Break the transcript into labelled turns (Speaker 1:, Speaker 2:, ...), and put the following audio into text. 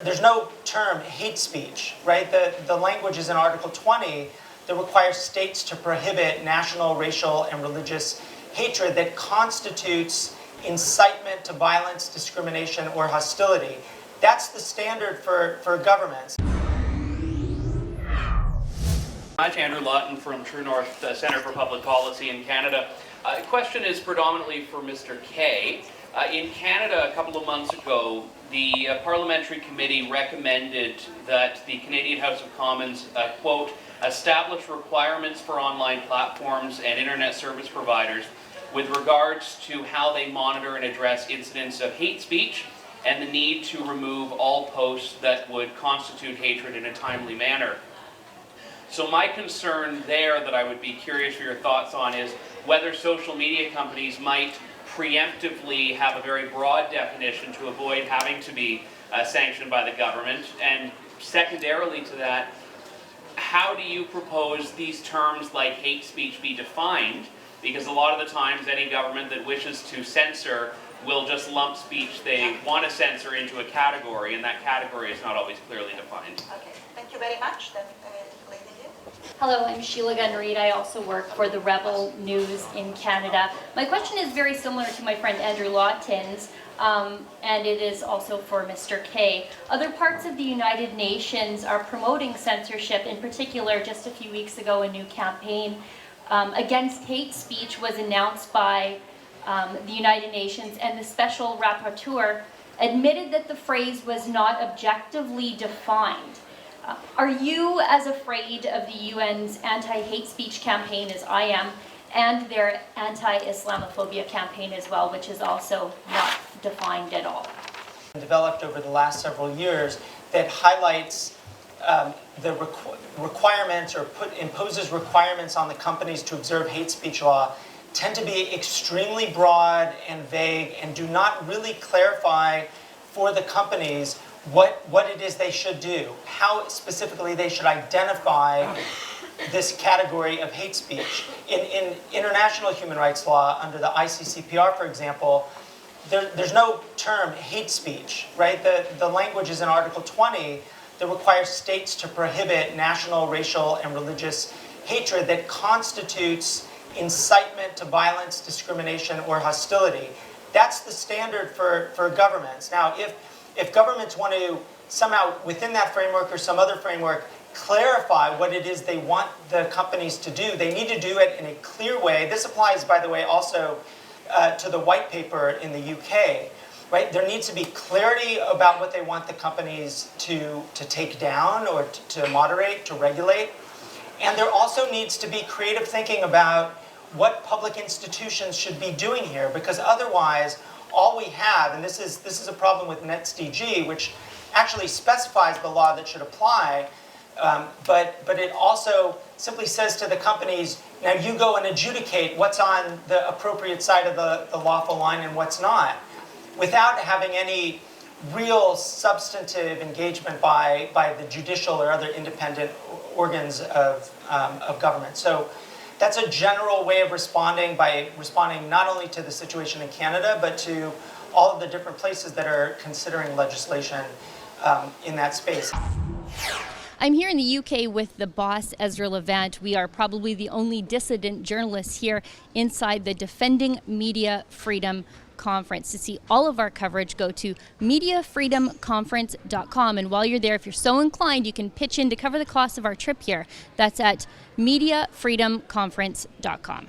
Speaker 1: There's no term hate speech, right? The language is in Article 20 that requires states to prohibit national, racial, and religious hatred that constitutes incitement to violence, discrimination, or hostility. That's the standard for governments.
Speaker 2: I'm Andrew Lawton from True North Centre for Public Policy in Canada. The question is predominantly for Mr. Kay. In Canada, a couple of months ago, the Parliamentary Committee recommended that the Canadian House of Commons, quote, establish requirements for online platforms and internet service providers with regards to how they monitor and address incidents of hate speech and the need to remove all posts that would constitute hatred in a timely manner. So my concern there that I would be curious for your thoughts on is whether social media companies might preemptively have a very broad definition to avoid having to be sanctioned by the government. And secondarily to that, how do you propose these terms like hate speech be defined? Because a lot of the times any government that wishes to censor will just lump speech they want to censor into a category, and that category is not always clearly defined.
Speaker 3: Okay, thank you very much. Then, lady here.
Speaker 4: Hello, I'm Sheila Gunn Reid. I also work for the Rebel News in Canada. My question is very similar to my friend Andrew Lawton's, and it is also for Mr. Kay. Other parts of the United Nations are promoting censorship. In particular, just a few weeks ago, a new campaign against hate speech was announced by the United Nations, and the Special Rapporteur admitted that the phrase was not objectively defined. Are you as afraid of the UN's anti-hate speech campaign as I am, and their anti-Islamophobia campaign as well, which is also not defined at all?
Speaker 1: Developed over the last several years that highlights the requirements or imposes requirements on the companies to observe hate speech law tend to be extremely broad and vague and do not really clarify for the companies what it is they should do, how specifically they should identify this category of hate speech. In international human rights law, under the ICCPR, for example, there's no term hate speech, right? The language is in Article 20 that requires states to prohibit national, racial, and religious hatred that constitutes incitement to violence, discrimination, or hostility. That's the standard for governments. Now, if governments want to somehow, within that framework or some other framework, clarify what it is they want the companies to do, they need to do it in a clear way. This applies, by the way, also to the white paper in the UK. Right? There needs to be clarity about what they want the companies to take down or to moderate, to regulate. And there also needs to be creative thinking about what public institutions should be doing here, because otherwise all we have, and this is a problem with NetzDG, which actually specifies the law that should apply, but it also simply says to the companies, now you go and adjudicate what's on the appropriate side of the lawful line and what's not, without having any real substantive engagement by the judicial or other independent organs of government. So that's a general way of responding, by responding not only to the situation in Canada, but to all of the different places that are considering legislation in that space.
Speaker 4: I'm here in the UK with the boss, Ezra Levant. We are probably the only dissident journalists here inside the Defending Media Freedom Conference. To see all of our coverage, go to mediafreedomconference.com, and while you're there, if you're so inclined, you can pitch in to cover the cost of our trip here. That's at mediafreedomconference.com.